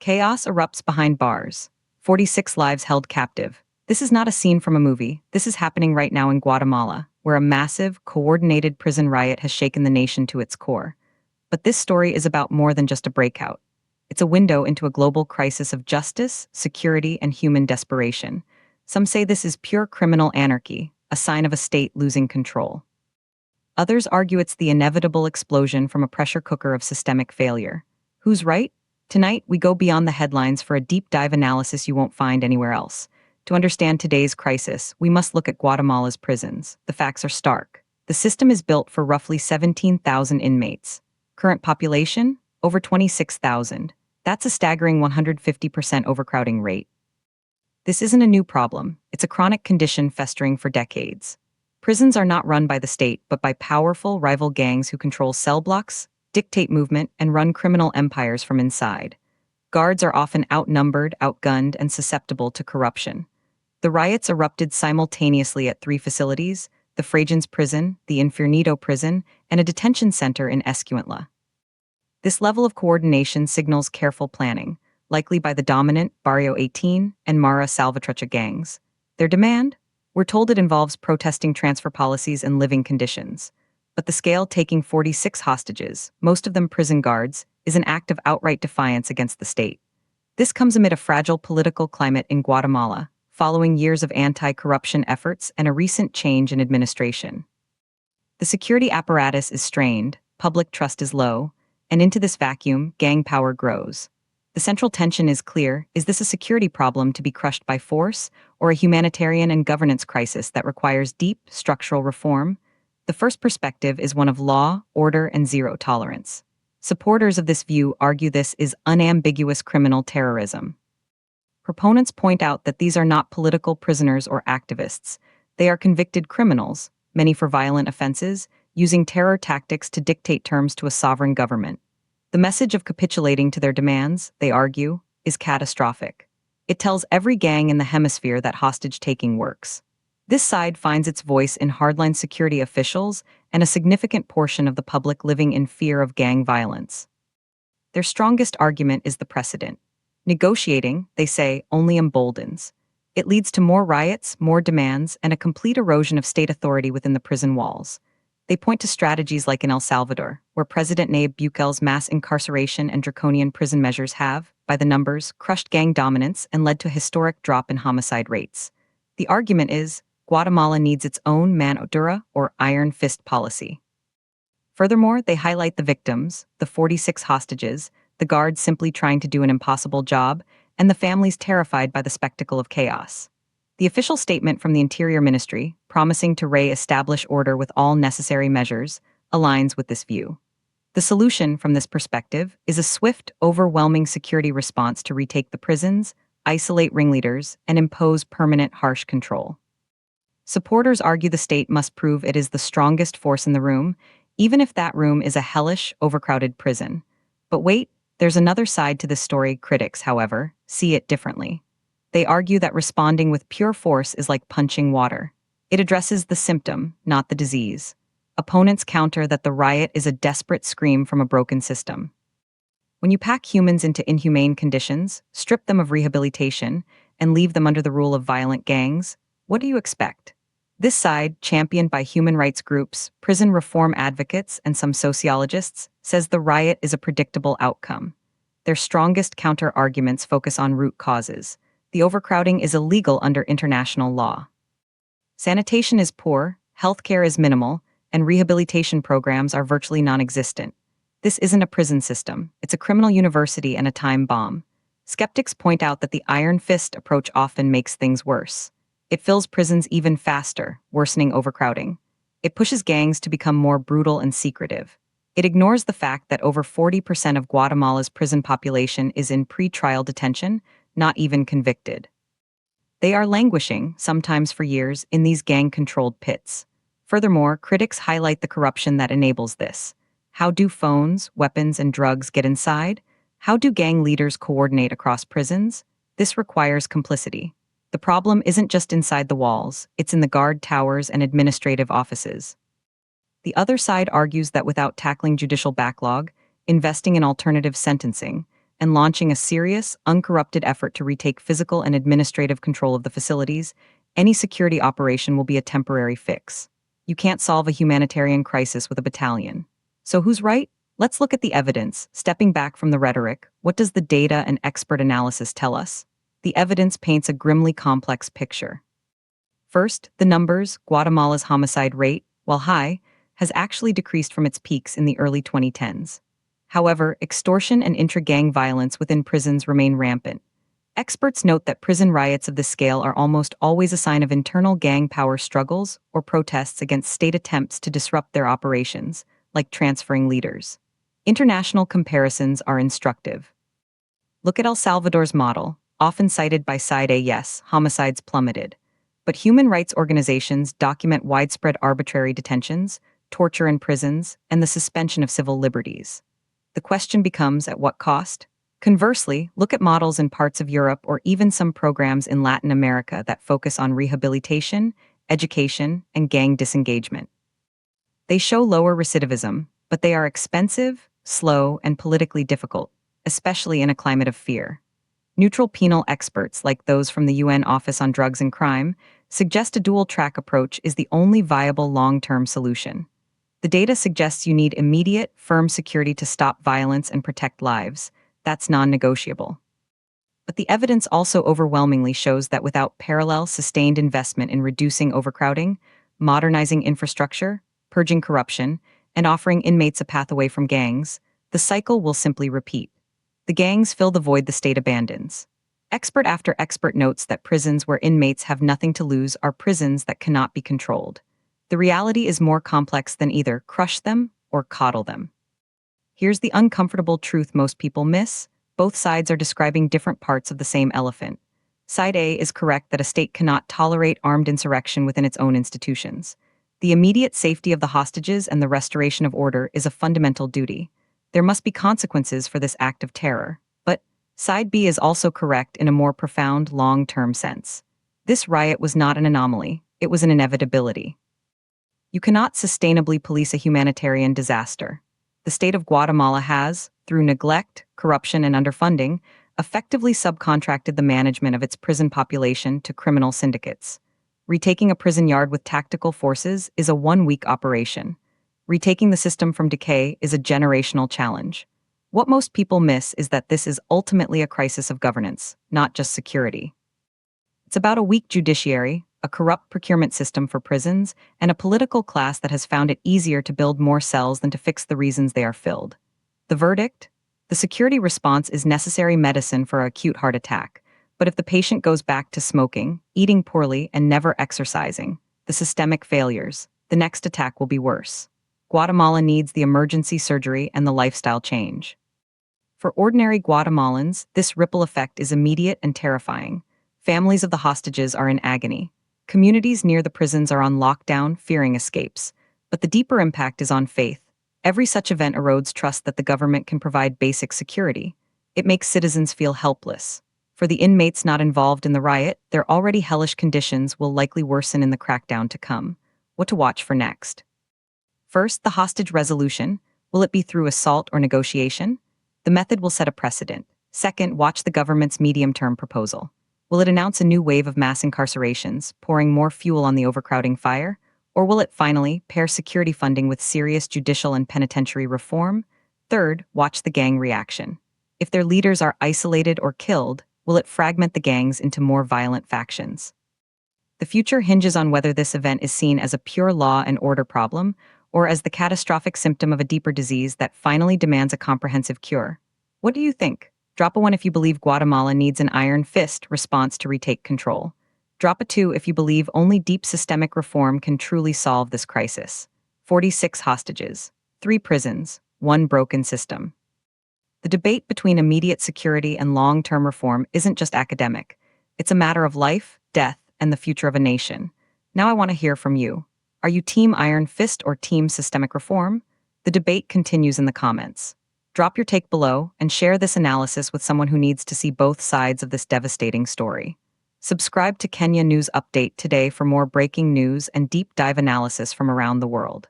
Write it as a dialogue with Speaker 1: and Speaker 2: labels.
Speaker 1: Chaos erupts behind bars. 46 lives held captive. This is not a scene from a movie. This is happening right now in Guatemala, where a massive, coordinated prison riot has shaken the nation to its core. But this story is about more than just a breakout. It's a window into a global crisis of justice, security, and human desperation. Some say this is pure criminal anarchy, a sign of a state losing control. Others argue it's the inevitable explosion from a pressure cooker of systemic failure. Who's right? Tonight, we go beyond the headlines for a deep dive analysis you won't find anywhere else. To understand today's crisis, we must look at Guatemala's prisons. The facts are stark. The system is built for roughly 17,000 inmates. Current population? Over 26,000. That's a staggering 150% overcrowding rate. This isn't a new problem. It's a chronic condition festering for decades. Prisons are not run by the state, but by powerful rival gangs who control cell blocks, dictate movement, and run criminal empires from inside. Guards are often outnumbered, outgunned, and susceptible to corruption. The riots erupted simultaneously at 3 facilities: the Fragans prison, the Infernito prison, and a detention center in Escuintla. This level of coordination signals careful planning, likely by the dominant Barrio 18 and Mara Salvatrucha gangs. Their demand? We're told it involves protesting transfer policies and living conditions. But the scale, taking 46 hostages, most of them prison guards, is an act of outright defiance against the state. This comes amid a fragile political climate in Guatemala, following years of anti-corruption efforts and a recent change in administration. The security apparatus is strained, public trust is low, and into this vacuum, gang power grows. The central tension is clear: is this a security problem to be crushed by force, or a humanitarian and governance crisis that requires deep, structural reform? The first perspective is one of law, order, and zero tolerance. Supporters of this view argue this is unambiguous criminal terrorism. Proponents point out that these are not political prisoners or activists. They are convicted criminals, many for violent offenses, using terror tactics to dictate terms to a sovereign government. The message of capitulating to their demands, they argue, is catastrophic. It tells every gang in the hemisphere that hostage-taking works. This side finds its voice in hardline security officials and a significant portion of the public living in fear of gang violence. Their strongest argument is the precedent. Negotiating, they say, only emboldens. It leads to more riots, more demands, and a complete erosion of state authority within the prison walls. They point to strategies like in El Salvador, where President Nayib Bukel's mass incarceration and draconian prison measures have, by the numbers, crushed gang dominance and led to a historic drop in homicide rates. The argument is, Guatemala needs its own mano dura, or iron fist policy. Furthermore, they highlight the victims, the 46 hostages, the guards simply trying to do an impossible job, and the families terrified by the spectacle of chaos. The official statement from the Interior Ministry, promising to re-establish order with all necessary measures, aligns with this view. The solution, from this perspective, is a swift, overwhelming security response to retake the prisons, isolate ringleaders, and impose permanent harsh control. Supporters argue the state must prove it is the strongest force in the room, even if that room is a hellish, overcrowded prison. But wait, there's another side to this story. Critics, however, see it differently. They argue that responding with pure force is like punching water. It addresses the symptom, not the disease. Opponents counter that the riot is a desperate scream from a broken system. When you pack humans into inhumane conditions, strip them of rehabilitation, and leave them under the rule of violent gangs, what do you expect? This side, championed by human rights groups, prison reform advocates, and some sociologists, says the riot is a predictable outcome. Their strongest counter-arguments focus on root causes. The overcrowding is illegal under international law. Sanitation is poor, healthcare is minimal, and rehabilitation programs are virtually non-existent. This isn't a prison system, it's a criminal university and a time bomb. Skeptics point out that the iron fist approach often makes things worse. It fills prisons even faster, worsening overcrowding. It pushes gangs to become more brutal and secretive. It ignores the fact that over 40% of Guatemala's prison population is in pre-trial detention, not even convicted. They are languishing, sometimes for years, in these gang-controlled pits. Furthermore, critics highlight the corruption that enables this. How do phones, weapons, and drugs get inside? How do gang leaders coordinate across prisons? This requires complicity. The problem isn't just inside the walls, it's in the guard towers and administrative offices. The other side argues that without tackling judicial backlog, investing in alternative sentencing, and launching a serious, uncorrupted effort to retake physical and administrative control of the facilities, any security operation will be a temporary fix. You can't solve a humanitarian crisis with a battalion. So who's right? Let's look at the evidence. Stepping back from the rhetoric, what does the data and expert analysis tell us? The evidence paints a grimly complex picture. First, the numbers. Guatemala's homicide rate, while high, has actually decreased from its peaks in the early 2010s. However, extortion and intra-gang violence within prisons remain rampant. Experts note that prison riots of this scale are almost always a sign of internal gang power struggles or protests against state attempts to disrupt their operations, like transferring leaders. International comparisons are instructive. Look at El Salvador's model, often cited by Side A. Yes, homicides plummeted. But human rights organizations document widespread arbitrary detentions, torture in prisons, and the suspension of civil liberties. The question becomes, at what cost? Conversely, look at models in parts of Europe or even some programs in Latin America that focus on rehabilitation, education, and gang disengagement. They show lower recidivism, but they are expensive, slow, and politically difficult, especially in a climate of fear. Neutral penal experts, like those from the UN Office on Drugs and Crime, suggest a dual-track approach is the only viable long-term solution. The data suggests you need immediate, firm security to stop violence and protect lives. That's non-negotiable. But the evidence also overwhelmingly shows that without parallel, sustained investment in reducing overcrowding, modernizing infrastructure, purging corruption, and offering inmates a path away from gangs, the cycle will simply repeat. The gangs fill the void the state abandons. Expert after expert notes that prisons where inmates have nothing to lose are prisons that cannot be controlled. The reality is more complex than either crush them or coddle them. Here's the uncomfortable truth most people miss. Both sides are describing different parts of the same elephant. Side A is correct that a state cannot tolerate armed insurrection within its own institutions. The immediate safety of the hostages and the restoration of order is a fundamental duty. There must be consequences for this act of terror. But Side B is also correct in a more profound, long-term sense. This riot was not an anomaly, it was an inevitability. You cannot sustainably police a humanitarian disaster. The state of Guatemala has, through neglect, corruption, and underfunding, effectively subcontracted the management of its prison population to criminal syndicates. Retaking a prison yard with tactical forces is a one-week operation. Retaking the system from decay is a generational challenge. What most people miss is that this is ultimately a crisis of governance, not just security. It's about a weak judiciary, a corrupt procurement system for prisons, and a political class that has found it easier to build more cells than to fix the reasons they are filled. The verdict? The security response is necessary medicine for an acute heart attack, but if the patient goes back to smoking, eating poorly, and never exercising, the systemic failures, the next attack will be worse. Guatemala needs the emergency surgery and the lifestyle change. For ordinary Guatemalans, this ripple effect is immediate and terrifying. Families of the hostages are in agony. Communities near the prisons are on lockdown, fearing escapes. But the deeper impact is on faith. Every such event erodes trust that the government can provide basic security. It makes citizens feel helpless. For the inmates not involved in the riot, their already hellish conditions will likely worsen in the crackdown to come. What to watch for next? First, the hostage resolution. Will it be through assault or negotiation? The method will set a precedent. Second, watch the government's medium-term proposal. Will it announce a new wave of mass incarcerations, pouring more fuel on the overcrowding fire? Or will it finally pair security funding with serious judicial and penitentiary reform? Third, watch the gang reaction. If their leaders are isolated or killed, will it fragment the gangs into more violent factions? The future hinges on whether this event is seen as a pure law and order problem, or as the catastrophic symptom of a deeper disease that finally demands a comprehensive cure. What do you think? Drop a 1 if you believe Guatemala needs an iron fist response to retake control. Drop a 2 if you believe only deep systemic reform can truly solve this crisis. 46 hostages, 3 prisons, 1 broken system. The debate between immediate security and long-term reform isn't just academic. It's a matter of life, death, and the future of a nation. Now I want to hear from you. Are you Team Iron Fist or Team Systemic Reform? The debate continues in the comments. Drop your take below and share this analysis with someone who needs to see both sides of this devastating story. Subscribe to Kenya News Update today for more breaking news and deep dive analysis from around the world.